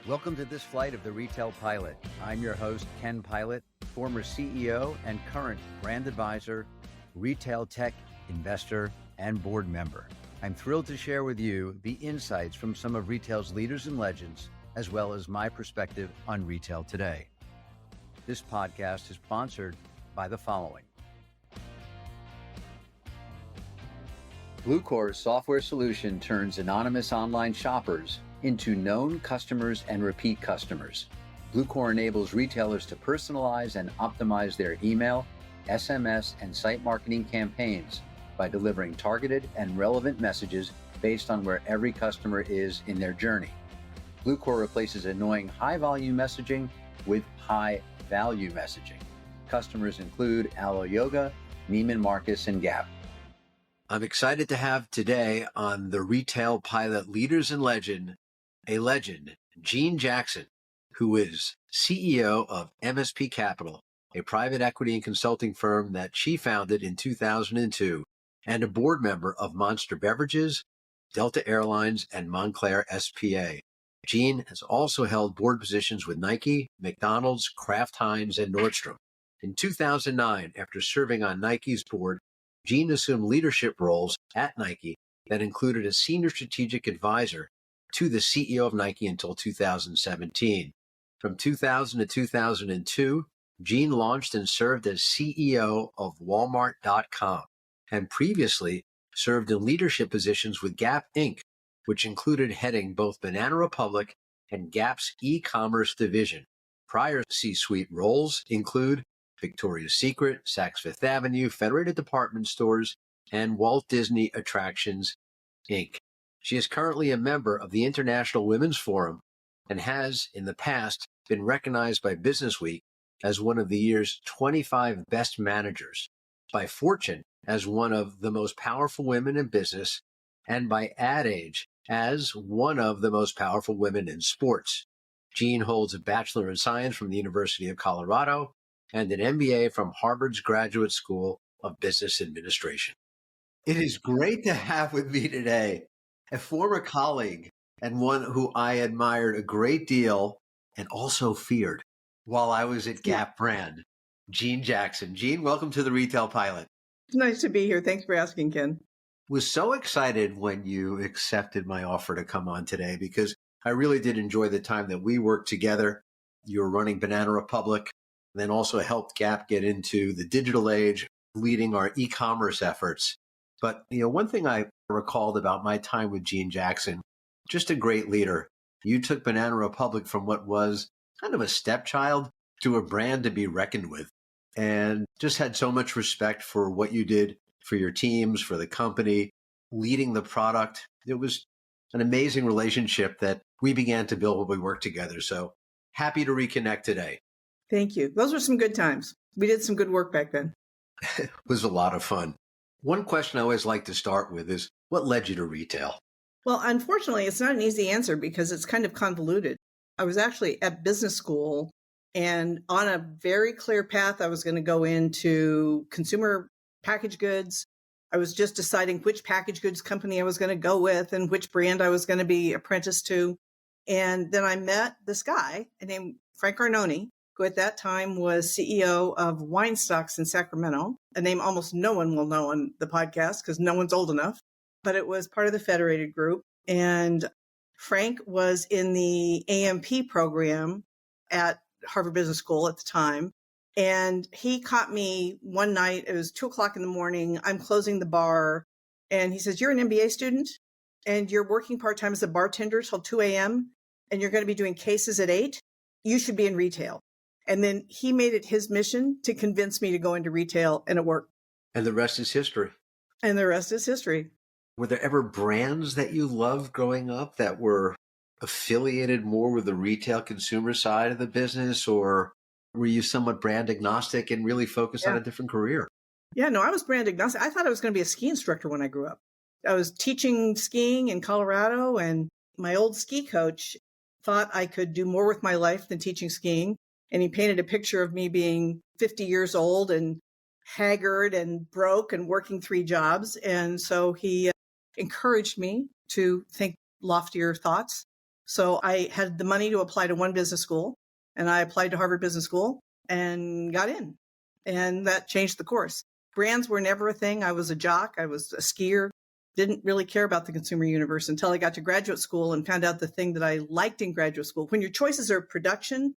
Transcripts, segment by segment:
Welcome to this flight of the Retail Pilot. I'm your host, Ken Pilot, former CEO and current brand advisor, retail tech investor, and board member. I'm thrilled to share with you the insights from some of retail's leaders and legends, as well as my perspective on retail today. This podcast is sponsored by the following. Bluecore's software solution turns anonymous online shoppers into known customers and repeat customers. Bluecore enables retailers to personalize and optimize their email, SMS, and site marketing campaigns by delivering targeted and relevant messages based on where every customer is in their journey. Bluecore replaces annoying high-volume messaging with high-value messaging. Customers include Alo Yoga, Neiman Marcus, and Gap. I'm excited to have today on the Retail Pilot Leaders and Legend, a legend, Jeanne Jackson, who is CEO of MSP Capital, a private equity and consulting firm that she founded in 2002, and a board member of Monster Beverages, Delta Airlines, and Moncler SPA. Jeanne has also held board positions with Nike, McDonald's, Kraft Heinz, and Nordstrom. In 2009, after serving on Nike's board, Jeanne assumed leadership roles at Nike that included a senior strategic advisor to the CEO of Nike until 2017. From 2000 to 2002, Jeanne launched and served as CEO of Walmart.com and previously served in leadership positions with Gap Inc., which included heading both Banana Republic and Gap's e-commerce division. Prior C-suite roles include Victoria's Secret, Saks Fifth Avenue, Federated Department Stores, and Walt Disney Attractions, Inc. She is currently a member of the International Women's Forum and has, in the past, been recognized by Businessweek as one of the year's 25 best managers, by Fortune as one of the most powerful women in business, and by Ad Age as one of the most powerful women in sports. Jeanne holds a Bachelor in Science from the University of Colorado and an MBA from Harvard's Graduate School of Business Administration. It is great to have with me today a former colleague and one who I admired a great deal and also feared while I was at Gap Brand, Jeanne Jackson. Jeanne, welcome to the Retail Pilot. It's nice to be here. Thanks for asking, Ken. Was so excited when you accepted my offer to come on today because I really did enjoy the time that we worked together. You were running Banana Republic, then also helped Gap get into the digital age, leading our e-commerce efforts. But, one thing I recalled about my time with Jeanne Jackson, just a great leader. You took Banana Republic from what was kind of a stepchild to a brand to be reckoned with, and just had so much respect for what you did for your teams, for the company, leading the product. It was an amazing relationship that we began to build when we worked together. So happy to reconnect today. Thank you. Those were some good times. We did some good work back then. It was a lot of fun. One question I always like to start with is, what led you to retail? Well, unfortunately, it's not an easy answer because it's kind of convoluted. I was actually at business school and on a very clear path. I was going to go into consumer packaged goods. I was just deciding which packaged goods company I was going to go with and which brand I was going to be apprenticed to. And then I met this guy named Frank Arnone, who at that time was CEO of Wine Stocks in Sacramento, a name almost no one will know on the podcast because no one's old enough, but it was part of the Federated Group. And Frank was in the AMP program at Harvard Business School at the time. And he caught me one night, it was 2:00 in the morning, I'm closing the bar. And he says, "You're an MBA student and you're working part-time as a bartender till 2 a.m. and you're going to be doing cases at 8. You should be in retail." And then he made it his mission to convince me to go into retail, and it worked. And the rest is history. And the rest is history. Were there ever brands that you loved growing up that were affiliated more with the retail consumer side of the business, or were you somewhat brand agnostic and really focused on a different career? Yeah, no, I was brand agnostic. I thought I was going to be a ski instructor when I grew up. I was teaching skiing in Colorado, and my old ski coach thought I could do more with my life than teaching skiing. And he painted a picture of me being 50 years old and haggard and broke and working 3 jobs. And so he encouraged me to think loftier thoughts. So I had the money to apply to one business school, and I applied to Harvard Business School and got in. And that changed the course. Brands were never a thing. I was a jock. I was a skier. Didn't really care about the consumer universe until I got to graduate school and found out the thing that I liked in graduate school. When your choices are production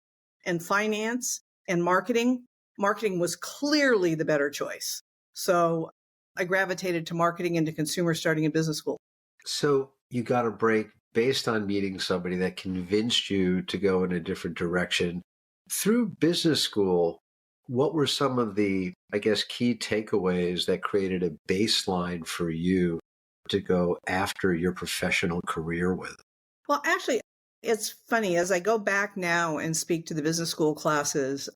and finance and marketing, marketing was clearly the better choice. So I gravitated to marketing and to consumer starting in business school. So you got a break based on meeting somebody that convinced you to go in a different direction. Through business school, what were some of the, I guess, key takeaways that created a baseline for you to go after your professional career with? Well, actually, it's funny. As I go back now and speak to the business school classes,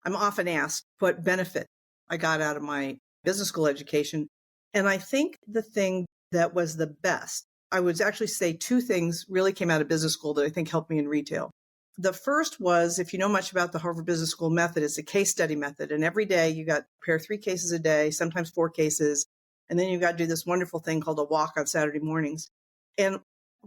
I'm often asked what benefit I got out of my business school education. And I think the thing that was the best, I would actually say two things really came out of business school that I think helped me in retail. The first was, if you know much about the Harvard Business School method, it's a case study method. And every day you got to prepare 3 cases a day, sometimes 4 cases. And then you got to do this wonderful thing called a walk on Saturday mornings. And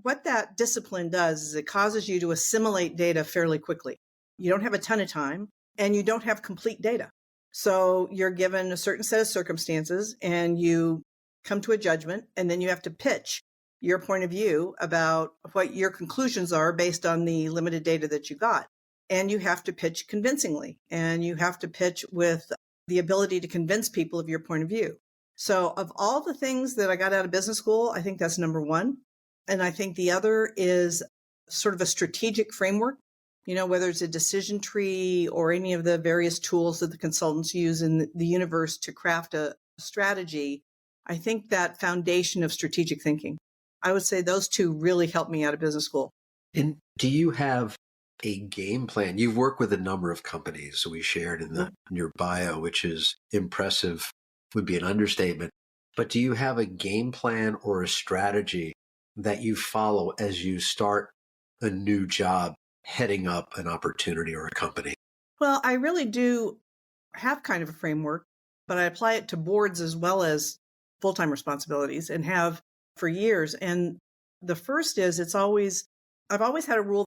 what that discipline does is it causes you to assimilate data fairly quickly. You don't have a ton of time and you don't have complete data. So you're given a certain set of circumstances and you come to a judgment, and then you have to pitch your point of view about what your conclusions are based on the limited data that you got. And you have to pitch convincingly, and you have to pitch with the ability to convince people of your point of view. So of all the things that I got out of business school, I think that's number one. And I think the other is sort of a strategic framework, whether it's a decision tree or any of the various tools that the consultants use in the universe to craft a strategy. I think that foundation of strategic thinking, I would say those two really helped me out of business school. And do you have a game plan? You've worked with a number of companies we shared in your bio, which is impressive, would be an understatement. But do you have a game plan or a strategy that you follow as you start a new job, heading up an opportunity or a company? Well, I really do have kind of a framework, but I apply it to boards as well as full-time responsibilities and have for years. And the first is I've always had a rule.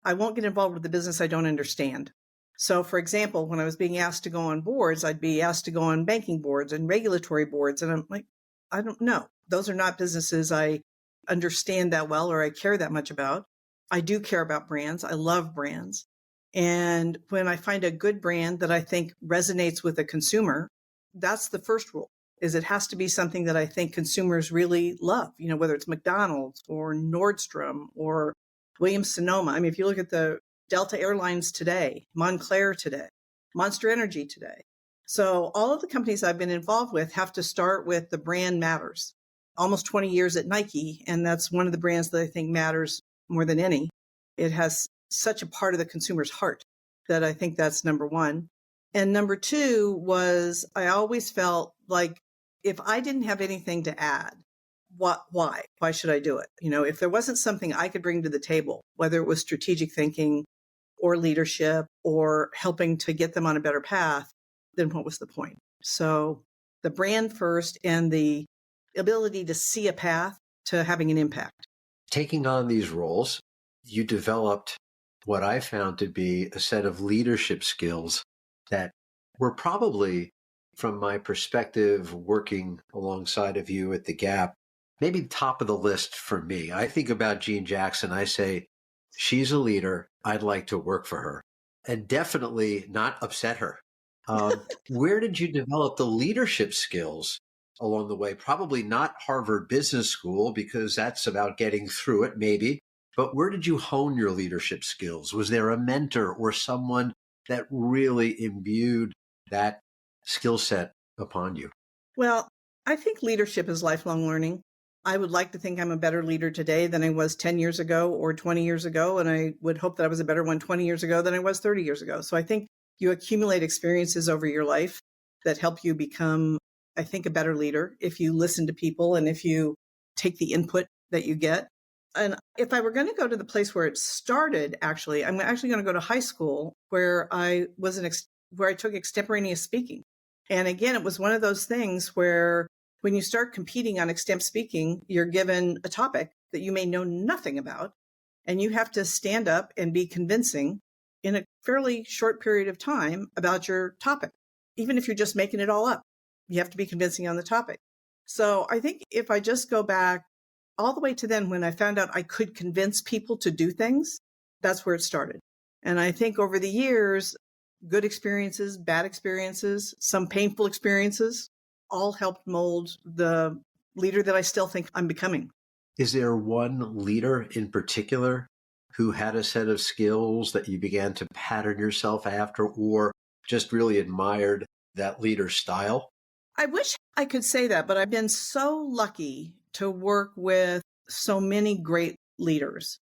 I won't get involved with the business I don't understand. So for example, when I was being asked to go on boards, I'd be asked to go on banking boards and regulatory boards. And I'm like, I don't know. Those are not businesses I understand that well or I care that much about. I do care about brands. I love brands. And when I find a good brand that I think resonates with a consumer, that's the first rule. Is it has to be something that I think consumers really love, whether it's McDonald's or Nordstrom or Williams-Sonoma. I mean, if you look at the Delta Airlines today, Moncler today, Monster Energy today. So all of the companies I've been involved with have to start with the brand matters. Almost 20 years at Nike, and that's one of the brands that I think matters more than any. It has such a part of the consumer's heart that I think that's number one. And number two was I always felt like if I didn't have anything to add, why? Why should I do it? If there wasn't something I could bring to the table, whether it was strategic thinking or leadership or helping to get them on a better path, then what was the point? So the brand first and the ability to see a path to having an impact. Taking on these roles, you developed what I found to be a set of leadership skills that were probably, from my perspective, working alongside of you at the Gap, maybe top of the list for me. I think about Jeanne Jackson. I say, she's a leader. I'd like to work for her, and definitely not upset her. Where did you develop the leadership skills along the way? Probably not Harvard Business School, because that's about getting through it, maybe. But where did you hone your leadership skills? Was there a mentor or someone that really imbued that skill set upon you? Well, I think leadership is lifelong learning. I would like to think I'm a better leader today than I was 10 years ago or 20 years ago. And I would hope that I was a better one 20 years ago than I was 30 years ago. So I think you accumulate experiences over your life that help you become, I think, a better leader if you listen to people and if you take the input that you get. And if I were going to go to the place where it started, actually, I'm actually going to go to high school where I was where I took extemporaneous speaking. And again, it was one of those things where when you start competing on extemp speaking, you're given a topic that you may know nothing about. And you have to stand up and be convincing in a fairly short period of time about your topic. Even if you're just making it all up, you have to be convincing on the topic. So I think if I just go back all the way to then when I found out I could convince people to do things, that's where it started. And I think over the years, good experiences, bad experiences, some painful experiences, all helped mold the leader that I still think I'm becoming. Is there one leader in particular who had a set of skills that you began to pattern yourself after or just really admired that leader's style? I wish I could say that, but I've been so lucky to work with so many great leaders.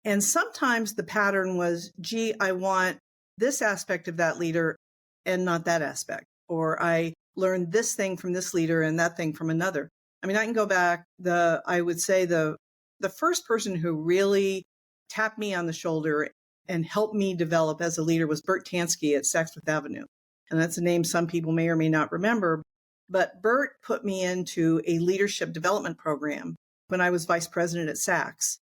And sometimes the pattern was, gee, I want this aspect of that leader and not that aspect. Or I learned this thing from this leader and that thing from another. I mean, I can go back, I would say the first person who really tapped me on the shoulder and helped me develop as a leader was Bert Tansky at Saks Fifth Avenue. And that's a name some people may or may not remember. But Bert put me into a leadership development program when I was vice president at Saks.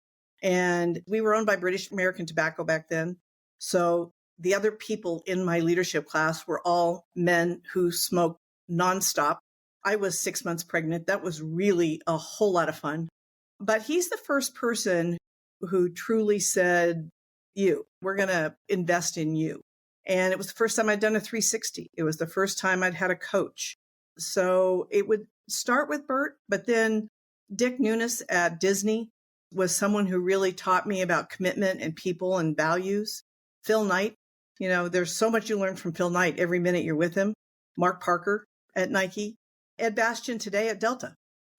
And we were owned by British American Tobacco back then. So the other people in my leadership class were all men who smoked nonstop. I was 6 months pregnant. That was really a whole lot of fun. But he's the first person who truly said, we're going to invest in you. And it was the first time I'd done a 360. It was the first time I'd had a coach. So it would start with Bert, but then Dick Nunes at Disney was someone who really taught me about commitment and people and values. Phil Knight, there's so much you learn from Phil Knight every minute you're with him. Mark Parker at Nike, Ed Bastian today at Delta.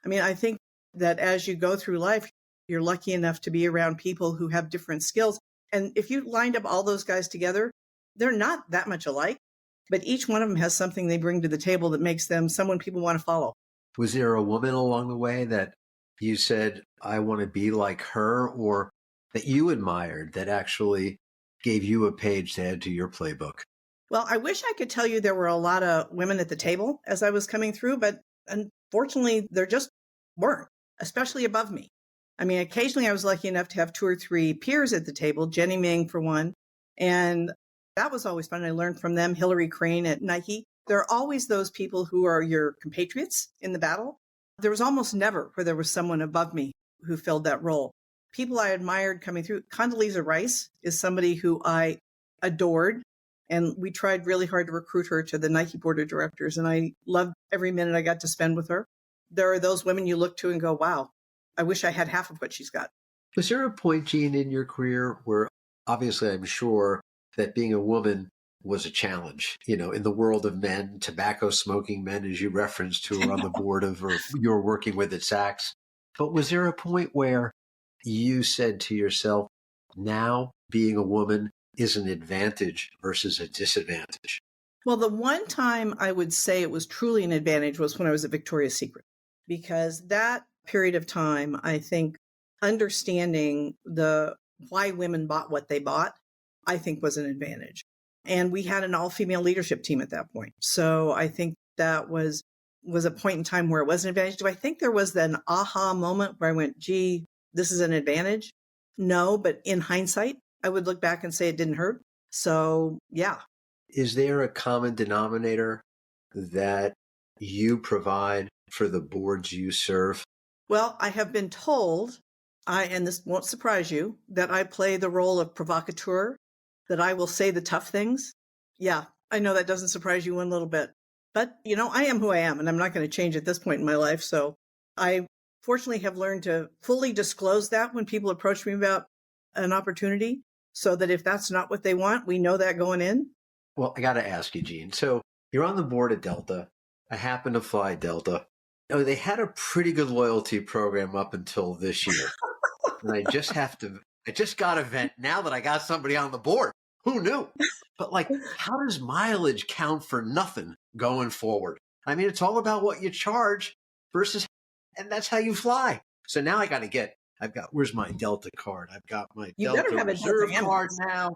I mean, I think that as you go through life, you're lucky enough to be around people who have different skills. And if you lined up all those guys together, they're not that much alike, but each one of them has something they bring to the table that makes them someone people want to follow. Was there a woman along the way that you said, I want to be like her, or that you admired that actually gave you a page to add to your playbook? Well, I wish I could tell you there were a lot of women at the table as I was coming through, but unfortunately, there just weren't, especially above me. I mean, occasionally I was lucky enough to have 2 or 3 peers at the table, Jenny Ming for one, and that was always fun. I learned from them, Hillary Crane at Nike. There are always those people who are your compatriots in the battle. There was almost never where there was someone above me who filled that role. People I admired coming through, Condoleezza Rice is somebody who I adored, and we tried really hard to recruit her to the Nike board of directors, and I loved every minute I got to spend with her. There are those women you look to and go, wow, I wish I had half of what she's got. Was there a point, Jeanne, in your career where obviously I'm sure that being a woman was a challenge, in the world of men, tobacco smoking men, as you referenced, who are on the board of or you're working with at Saks. But was there a point where you said to yourself, now being a woman is an advantage versus a disadvantage? Well, the one time I would say it was truly an advantage was when I was at Victoria's Secret, because that period of time, I think understanding why women bought what they bought, I think was an advantage. And we had an all-female leadership team at that point. So I think that was a point in time where it was an advantage. Do I think there was an aha moment where I went, gee, this is an advantage? No, but in hindsight, I would look back and say it didn't hurt. So yeah. Is there a common denominator that you provide for the boards you serve? Well, I have been told, and this won't surprise you, that I play the role of provocateur, that I will say the tough things. Yeah, I know that doesn't surprise you one little bit. But, I am who I am, and I'm not going to change at this point in my life. So I fortunately have learned to fully disclose that when people approach me about an opportunity, so that if that's not what they want, we know that going in. Well, I got to ask you, Jeanne. So you're on the board at Delta. I happen to fly Delta. They had a pretty good loyalty program up until this year. And I just got a vent now that I got somebody on the board. Who knew? But how does mileage count for nothing going forward? I mean, it's all about what you charge versus, and that's how you fly. So now where's my Delta card? I've got my Delta Reserve card now.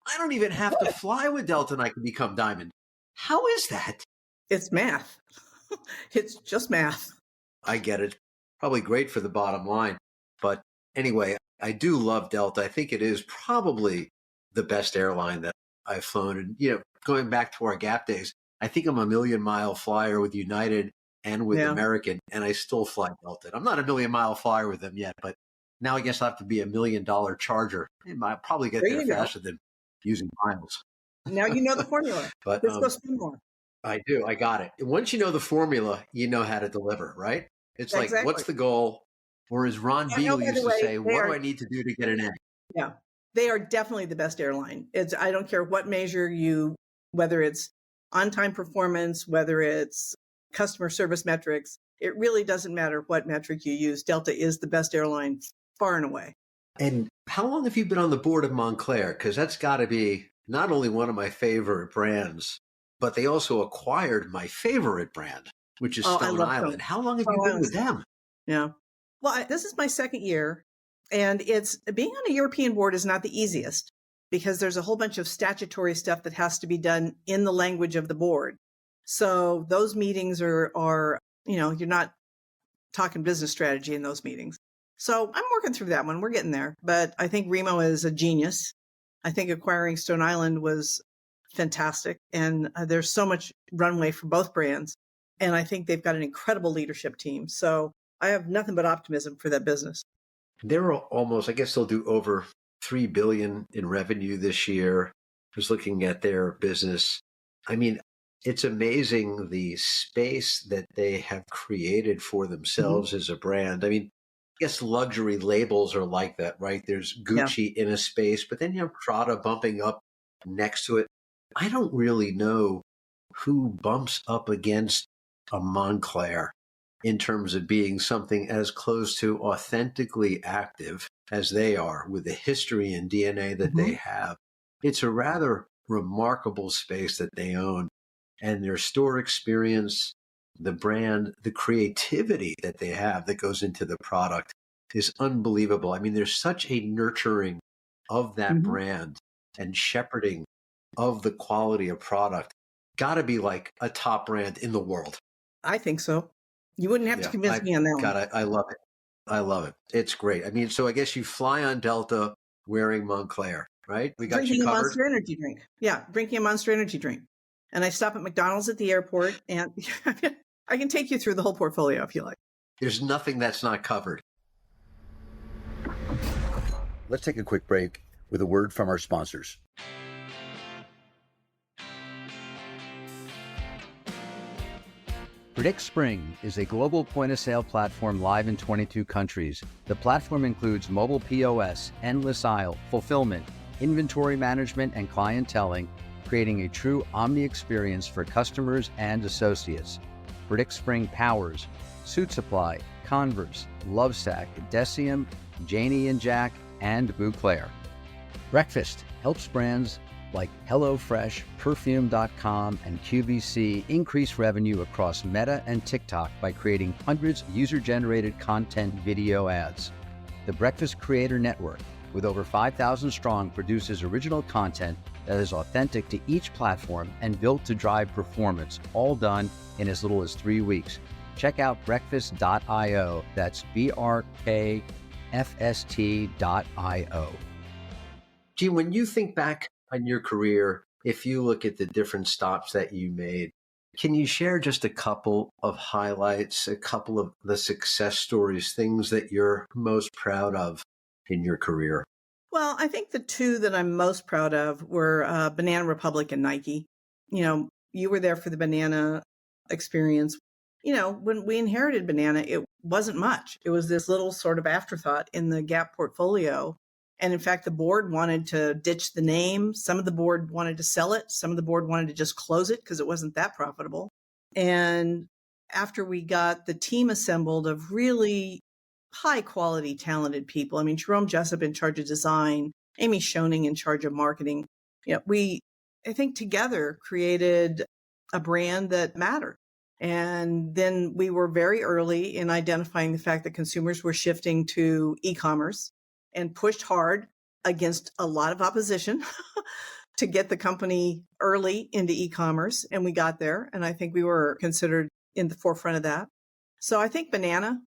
I don't even have to fly with Delta and I can become Diamond. How is that? It's math. It's just math. I get it. Probably great for the bottom line. But anyway, I do love Delta. I think it is probably the best airline that I've flown. And, going back to our Gap days, I think I'm a million-mile flyer with United and with Yeah. American, and I still fly Delta. I'm not a million-mile flyer with them yet, but now I guess I'll have to be a $1 million charger. I might probably get There there you go. faster than using miles. Now you know the formula. But Let's go spend more. I do. I got it. Once you know the formula, you know how to deliver, right? It's like, Exactly. what's the goal? Or as Ron Oh, Beal by used the to way, say, what do I need to do to get an A? Yeah, they are definitely the best airline. I don't care what measure whether it's on-time performance, whether it's customer service metrics, it really doesn't matter what metric you use. Delta is the best airline far and away. And how long have you been on the board of Moncler? Because that's got to be not only one of my favorite brands, but they also acquired my favorite brand, which is I Stone love Island. Stone. How long have you been with them? Yeah. Well, this is my second year, and it's being on a European board is not the easiest because there's a whole bunch of statutory stuff that has to be done in the language of the board. So those meetings are you're not talking business strategy in those meetings. So I'm working through that one. We're getting there. But I think Remo is a genius. I think acquiring Stone Island was fantastic. And there's so much runway for both brands. And I think they've got an incredible leadership team. So I have nothing but optimism for that business. They're almost, I guess they'll do over $3 billion in revenue this year. Just looking at their business. I mean, it's amazing the space that they have created for themselves as a brand. I mean, I guess luxury labels are like that, right? There's Gucci in a space, but then you have Prada bumping up next to it. I don't really know who bumps up against a Moncler in terms of being something as close to authentically active as they are with the history and DNA that they have. It's a rather remarkable space that they own. And their store experience, the brand, the creativity that they have that goes into the product is unbelievable. I mean, there's such a nurturing of that brand and shepherding of the quality of product. Got to be like a top brand in the world. I think so. You wouldn't have to convince me on that one. God, I love it. I love it. It's great. I mean, so I guess you fly on Delta wearing Moncler, right? We got drinking you covered. A Monster Energy drink. Yeah, drinking a Monster Energy drink. And I stop at McDonald's at the airport, and I can take you through the whole portfolio if you like. There's nothing that's not covered. Let's take a quick break with a word from our sponsors. Predict Spring is a global point-of-sale platform live in 22 countries. The platform includes mobile POS, endless aisle, fulfillment, inventory management, and clienteling, creating a true omni experience for customers and associates. Predict Spring powers Suit Supply, Converse, Lovesac, Decium, Jeanne Jack, and Moncler. Breakfast helps brands like HelloFresh, Perfume.com, and QVC increase revenue across Meta and TikTok by creating hundreds of user-generated content video ads. The Breakfast Creator Network, with over 5,000 strong, produces original content that is authentic to each platform and built to drive performance, all done in as little as 3 weeks. Check out breakfast.io. That's BRKFST.io. Jeanne, when you think back on your career, if you look at the different stops that you made, can you share just a couple of highlights, a couple of the success stories, things that you're most proud of in your career? Well, I think the two that I'm most proud of were Banana Republic and Nike. You know, you were there for the Banana experience. You know, when we inherited Banana, it wasn't much. It was this little sort of afterthought in the Gap portfolio. And in fact, the board wanted to ditch the name. Some of the board wanted to sell it. Some of the board wanted to just close it because it wasn't that profitable. And after we got the team assembled of really high quality, talented people, I mean, Jerome Jessup in charge of design, Amy Schoening in charge of marketing, you know, I think together created a brand that mattered. And then we were very early in identifying the fact that consumers were shifting to e-commerce and pushed hard against a lot of opposition to get the company early into e-commerce. And we got there. And I think we were considered in the forefront of that. So I think Banana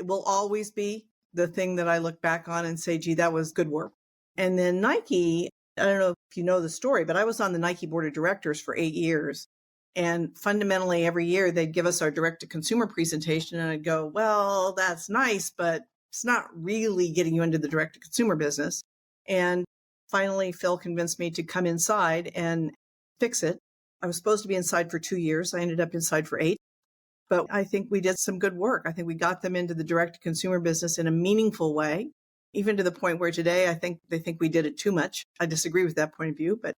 will always be the thing that I look back on and say, gee, that was good work. And then Nike, I don't know if you know the story, but I was on the Nike board of directors for 8 years. And fundamentally, every year they'd give us our direct to consumer presentation. And I'd go, well, that's nice, but it's not really getting you into the direct to consumer business. And finally, Phil convinced me to come inside and fix it. I was supposed to be inside for 2 years. I ended up inside for 8. But I think we did some good work. I think we got them into the direct to consumer business in a meaningful way, even to the point where today I think they think we did it too much. I disagree with that point of view, but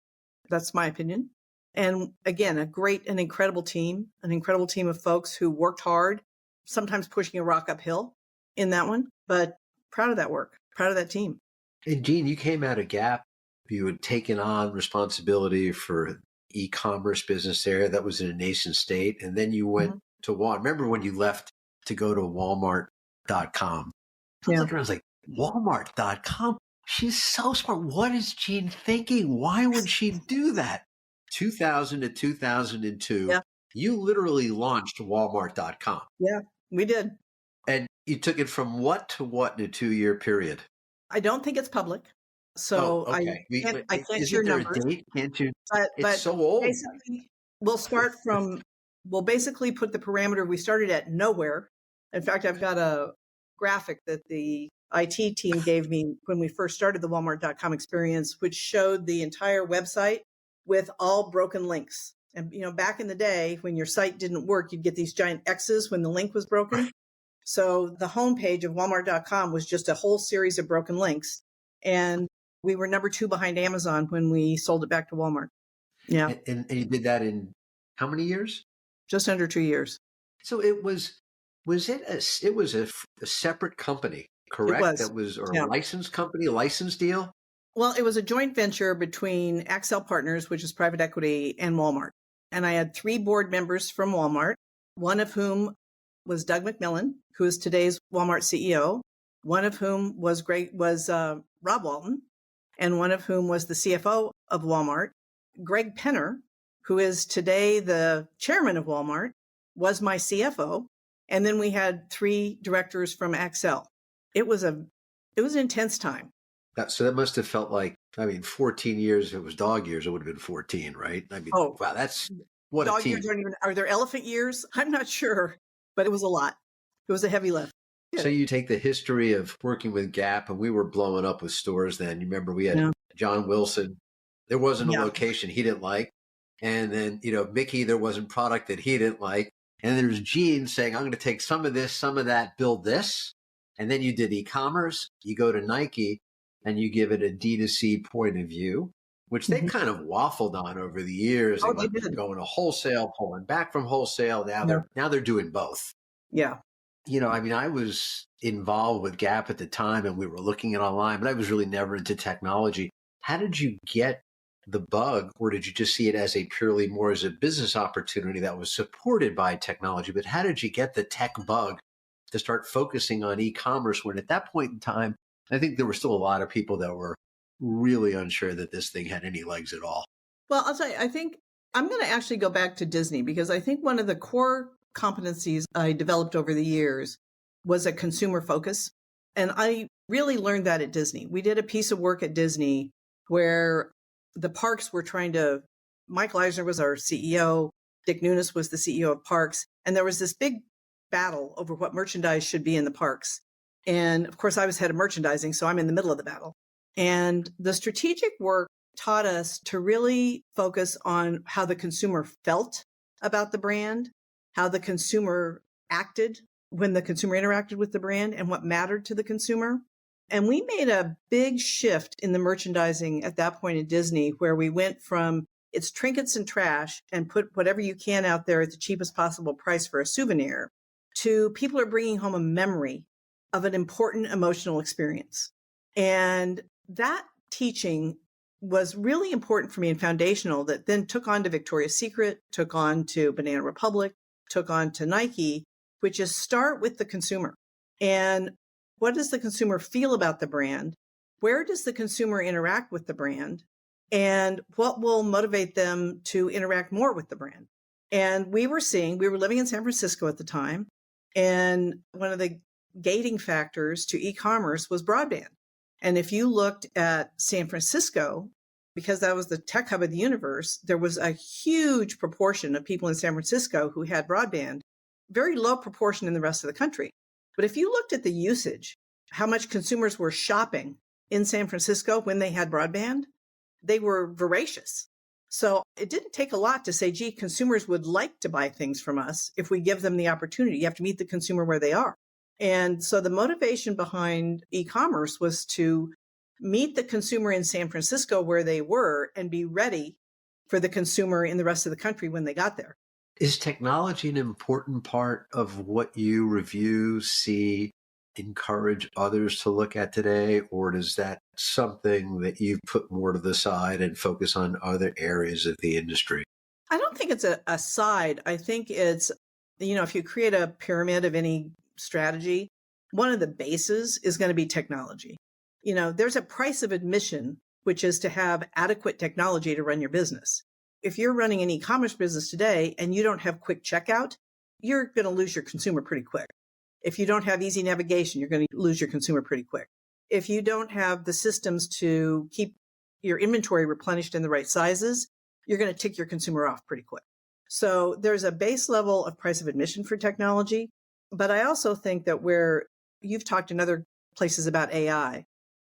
that's my opinion. And again, an incredible team of folks who worked hard, sometimes pushing a rock uphill in that one, but proud of that work, proud of that team. And Jeanne, you came out of Gap. You had taken on responsibility for e-commerce business there. That was in a nascent state. And then you went to Walmart. Remember when you left to go to Walmart.com? I was like, Walmart.com? She's so smart. What is Jeanne thinking? Why would she do that? 2000 to 2002, you literally launched Walmart.com. Yeah, we did. And you took it from what to what in a 2-year period? I don't think it's public. So okay. I can't share numbers. Can't you? But it's so old. Basically, we'll basically put the parameter. We started at nowhere. In fact, I've got a graphic that the IT team gave me when we first started the Walmart.com experience, which showed the entire website with all broken links. And, back in the day when your site didn't work, you'd get these giant X's when the link was broken. So the homepage of Walmart.com was just a whole series of broken links. And we were number 2 behind Amazon when we sold it back to Walmart. Yeah. And you did that in how many years? Just under 2 years. So it was a separate company, correct? It was. A licensed company, a license deal? Well, it was a joint venture between Accel Partners, which is private equity, and Walmart. And I had 3 board members from Walmart, one of whom was Doug McMillon, who is today's Walmart CEO, one of whom was Rob Walton, and one of whom was the CFO of Walmart. Greg Penner, who is today the chairman of Walmart, was my CFO. And then we had 3 directors from Accel. It was an intense time. So that must have felt like, 14 years, if it was dog years, it would have been 14, right? Wow, that's what dog a team. Years are there elephant years? I'm not sure, but it was a lot. It was a heavy lift. Yeah. So you take the history of working with Gap, and we were blowing up with stores then. You remember we had John Wilson. There wasn't a location he didn't like. And then, Mickey, there wasn't product that he didn't like. And there's Jeanne saying, I'm going to take some of this, some of that, build this. And then you did e-commerce. You go to Nike and you give it a D2C point of view, which they kind of waffled on over the years. They did. Going to wholesale, pulling back from wholesale. Now they're doing both. Yeah. I was involved with Gap at the time and we were looking at online, but I was really never into technology. How did you get the bug, or did you just see it as more as a business opportunity that was supported by technology? But how did you get the tech bug to start focusing on e-commerce when at that point in time, I think there were still a lot of people that were really unsure that this thing had any legs at all? Well, I'll tell you, I think I'm going to actually go back to Disney because I think one of the core competencies I developed over the years was a consumer focus. And I really learned that at Disney. We did a piece of work at Disney where the parks were Michael Eisner was our CEO, Dick Nunes was the CEO of parks, and there was this big battle over what merchandise should be in the parks. And of course, I was head of merchandising, so I'm in the middle of the battle. And the strategic work taught us to really focus on how the consumer felt about the brand, how the consumer acted when the consumer interacted with the brand, and what mattered to the consumer. And we made a big shift in the merchandising at that point at Disney, where we went from it's trinkets and trash and put whatever you can out there at the cheapest possible price for a souvenir, to people are bringing home a memory of an important emotional experience. And that teaching was really important for me and foundational, that then took on to Victoria's Secret, took on to Banana Republic, took on to Nike, which is start with the consumer. And what does the consumer feel about the brand? Where does the consumer interact with the brand? And what will motivate them to interact more with the brand? And we were living in San Francisco at the time. And one of the gating factors to e-commerce was broadband. And if you looked at San Francisco, because that was the tech hub of the universe, there was a huge proportion of people in San Francisco who had broadband, very low proportion in the rest of the country. But if you looked at the usage, how much consumers were shopping in San Francisco when they had broadband, they were voracious. So it didn't take a lot to say, gee, consumers would like to buy things from us if we give them the opportunity. You have to meet the consumer where they are. And so the motivation behind e-commerce was to meet the consumer in San Francisco where they were and be ready for the consumer in the rest of the country when they got there. Is technology an important part of what you review, see, encourage others to look at today? Or is that something that you've put more to the side and focus on other areas of the industry? I don't think it's a side. I think it's, if you create a pyramid of any strategy, one of the bases is going to be technology. There's a price of admission, which is to have adequate technology to run your business. If you're running an e-commerce business today and you don't have quick checkout, you're going to lose your consumer pretty quick. If you don't have easy navigation, you're going to lose your consumer pretty quick. If you don't have the systems to keep your inventory replenished in the right sizes, you're going to tick your consumer off pretty quick. So there's a base level of price of admission for technology. But I also think that where you've talked in other places about AI,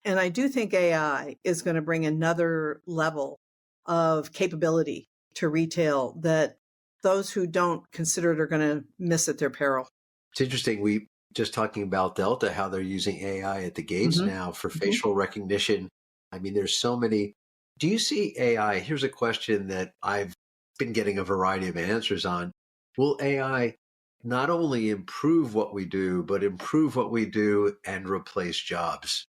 and I do think AI is going to bring another level of capability to retail that those who don't consider it are going to miss at their peril. It's interesting. We just talking about Delta, how they're using AI at the gates now for facial recognition. I mean, there's so many. Do you see AI? Here's a question that I've been getting a variety of answers on. Will AI not only improve what we do, but improve what we do and replace jobs?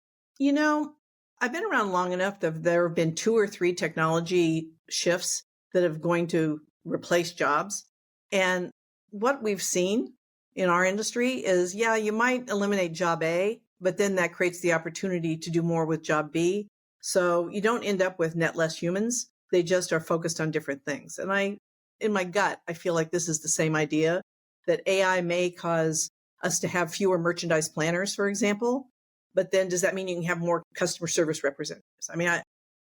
I've been around long enough that there have been 2 or 3 technology shifts that are going to replace jobs. And what we've seen in our industry is, you might eliminate job A, but then that creates the opportunity to do more with job B. So you don't end up with net less humans. They just are focused on different things. And in my gut, I feel like this is the same idea, that AI may cause us to have fewer merchandise planners, for example. But then does that mean you can have more customer service representatives? I mean,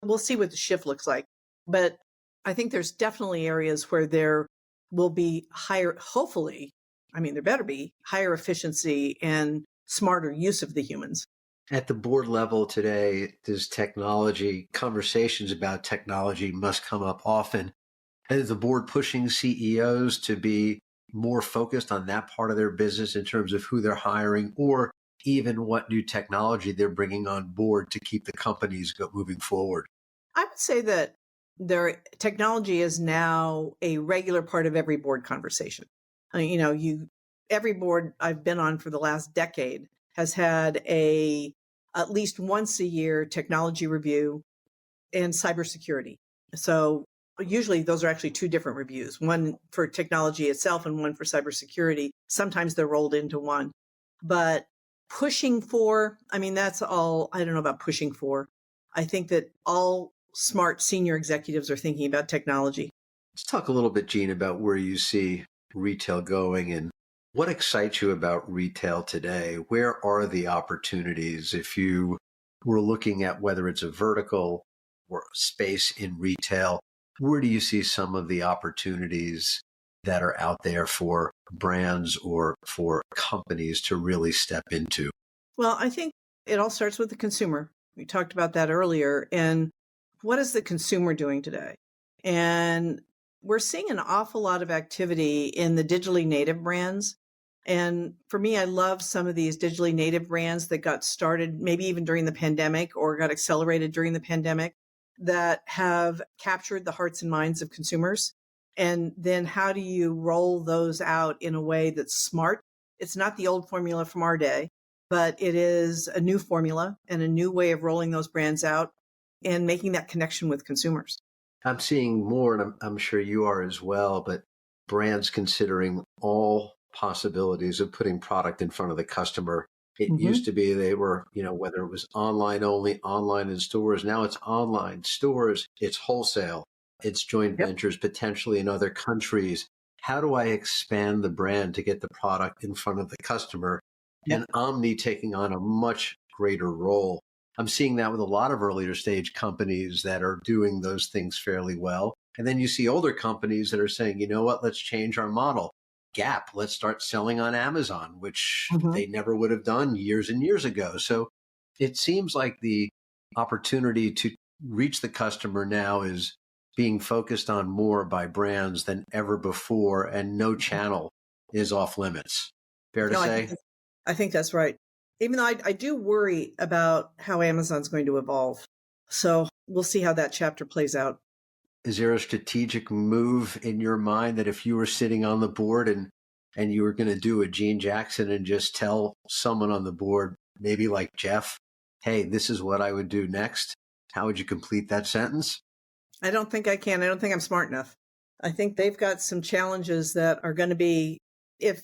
we'll see what the shift looks like. But I think there's definitely areas where there will be higher, hopefully, there better be higher efficiency and smarter use of the humans. At the board level today, does conversations about technology must come up often. Is the board pushing CEOs to be more focused on that part of their business in terms of who they're hiring, or even what new technology they're bringing on board to keep the companies moving forward? I would say that technology is now a regular part of every board conversation. Every board I've been on for the last decade has had at least once a year technology review and cybersecurity. So usually those are actually 2 different reviews, one for technology itself and one for cybersecurity. Sometimes they're rolled into one. But pushing for, that's all, I don't know about pushing for. I think that all smart senior executives are thinking about technology. Let's talk a little bit, Jeanne, about where you see retail going and what excites you about retail today. Where are the opportunities? If you were looking at whether it's a vertical or space in retail, where do you see some of the opportunities that are out there for brands or for companies to really step into? Well, I think it all starts with the consumer. We talked about that earlier. And what is the consumer doing today? And we're seeing an awful lot of activity in the digitally native brands. And for me, I love some of these digitally native brands that got started maybe even during the pandemic or got accelerated during the pandemic that have captured the hearts and minds of consumers. And then how do you roll those out in a way that's smart? It's not the old formula from our day, but it is a new formula and a new way of rolling those brands out and making that connection with consumers. I'm seeing more, and I'm sure you are as well, but brands considering all possibilities of putting product in front of the customer. It used to be they were, whether it was online only, online in stores. Now it's online, stores, it's wholesale, it's joint ventures potentially in other countries. How do I expand the brand to get the product in front of the customer and omni taking on a much greater role. I'm seeing that with a lot of earlier stage companies that are doing those things fairly well. And then you see older companies that are saying, you know what, let's change our model. Gap, let's start selling on Amazon, which they never would have done years and years ago. So it seems like the opportunity to reach the customer now is being focused on more by brands than ever before, and no channel is off limits. Fair to say? I think that's right. Even though I do worry about how Amazon's going to evolve. So we'll see how that chapter plays out. Is there a strategic move in your mind that if you were sitting on the board and you were going to do a Jeanne Jackson and just tell someone on the board, maybe like Jeff, hey, this is what I would do next, how would you complete that sentence? I don't think I can. I don't think I'm smart enough. I think they've got some challenges that are going to be, if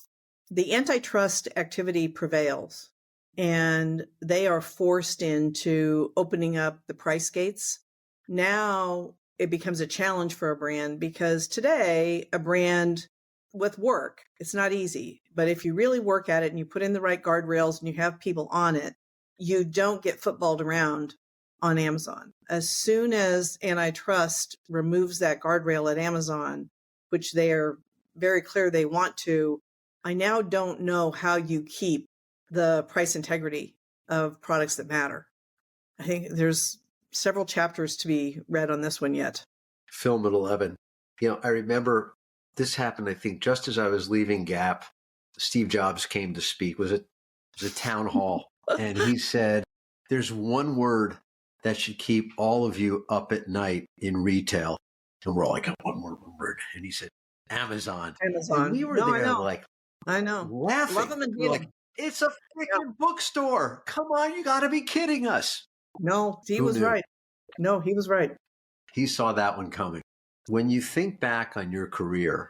the antitrust activity prevails and they are forced into opening up the price gates, now it becomes a challenge for a brand, because today a brand with work, it's not easy. But if you really work at it and you put in the right guardrails and you have people on it, you don't get footballed around on Amazon. As soon as antitrust removes that guardrail at Amazon, which they are very clear they want to, I now don't know how you keep the price integrity of products that matter. I think there's several chapters to be read on this one yet. Film at 11. I remember this happened, I think, just as I was leaving Gap. Steve Jobs came to speak. It was a town hall. And he said, there's one word that should keep all of you up at night in retail. And we're all like, one word. And he said, Amazon. Amazon. And we were there like, I know. Laughing. Love them and hate like, it's a freaking bookstore. Come on, you got to be kidding us. No, he was right. No, he was right. He saw that one coming. When you think back on your career,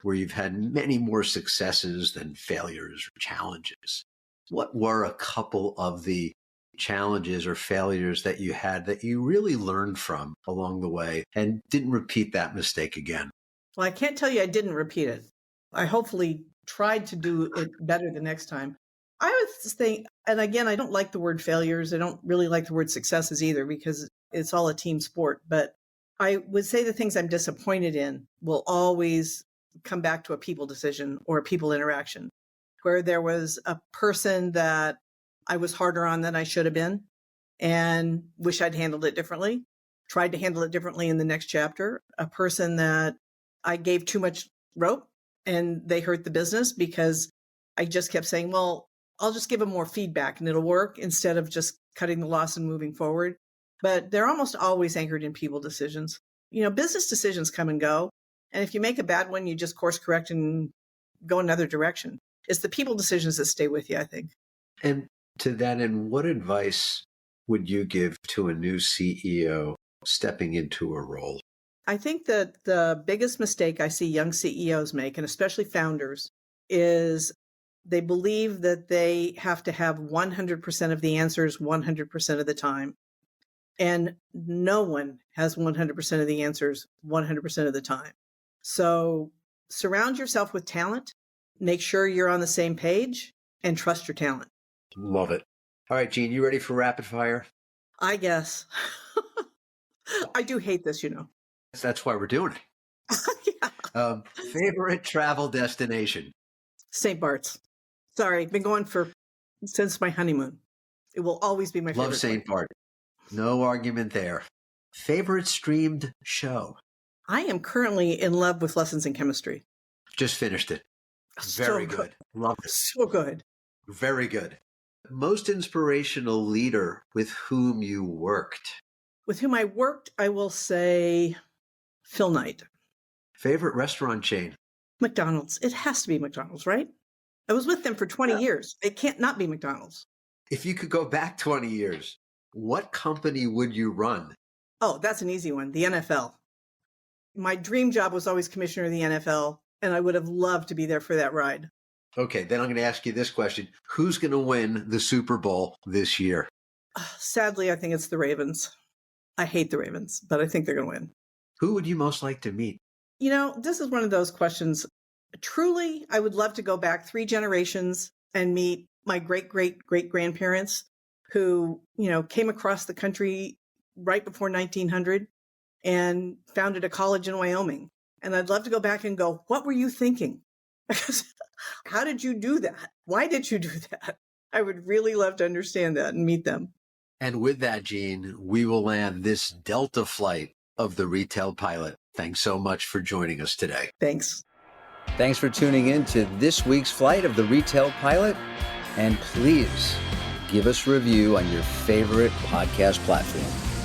where you've had many more successes than failures or challenges, what were a couple of the challenges or failures that you had that you really learned from along the way and didn't repeat that mistake again? Well, I can't tell you I didn't repeat it. I hopefully tried to do it better the next time. I would think, and again, I don't like the word failures. I don't really like the word successes either, because it's all a team sport. But I would say the things I'm disappointed in will always come back to a people decision or a people interaction, where there was a person that I was harder on than I should have been and wish I'd handled it differently, tried to handle it differently in the next chapter, a person that I gave too much rope and they hurt the business because I just kept saying, well, I'll just give them more feedback and it'll work, instead of just cutting the loss and moving forward. But they're almost always anchored in people decisions. Business decisions come and go. And if you make a bad one, you just course correct and go another direction. It's the people decisions that stay with you, I think. And to that end, what advice would you give to a new CEO stepping into a role? I think that the biggest mistake I see young CEOs make, and especially founders, is they believe that they have to have 100% of the answers 100% of the time. And no one has 100% of the answers 100% of the time. So surround yourself with talent, make sure you're on the same page, and trust your talent. Love it. All right, Jeanne, you ready for rapid fire? I guess. I do hate this, That's why we're doing it. Yeah. Favorite travel destination? St. Bart's. Sorry, been going since my honeymoon. It will always be my favorite. Love St. Bart. No argument there. Favorite streamed show? I am currently in love with Lessons in Chemistry. Just finished it. Very good. Love it. So good. Very good. Most inspirational leader with whom you worked? With whom I worked, I will say Phil Knight. Favorite restaurant chain? McDonald's. It has to be McDonald's, right? I was with them for 20 years. It can't not be McDonald's. If you could go back 20 years, what company would you run? Oh, that's an easy one. The NFL. My dream job was always commissioner of the NFL, and I would have loved to be there for that ride. Okay, then I'm going to ask you this question. Who's going to win the Super Bowl this year? Sadly, I think it's the Ravens. I hate the Ravens, but I think they're going to win. Who would you most like to meet? This is one of those questions. Truly, I would love to go back 3 generations and meet my great-great-great-grandparents who, came across the country right before 1900 and founded a college in Wyoming. And I'd love to go back and go, what were you thinking? How did you do that? Why did you do that? I would really love to understand that and meet them. And with that, Jeanne, we will land this Delta flight of the Retail Pilot. Thanks so much for joining us today. Thanks. Thanks for tuning in to this week's flight of the Retail Pilot. And please give us a review on your favorite podcast platform.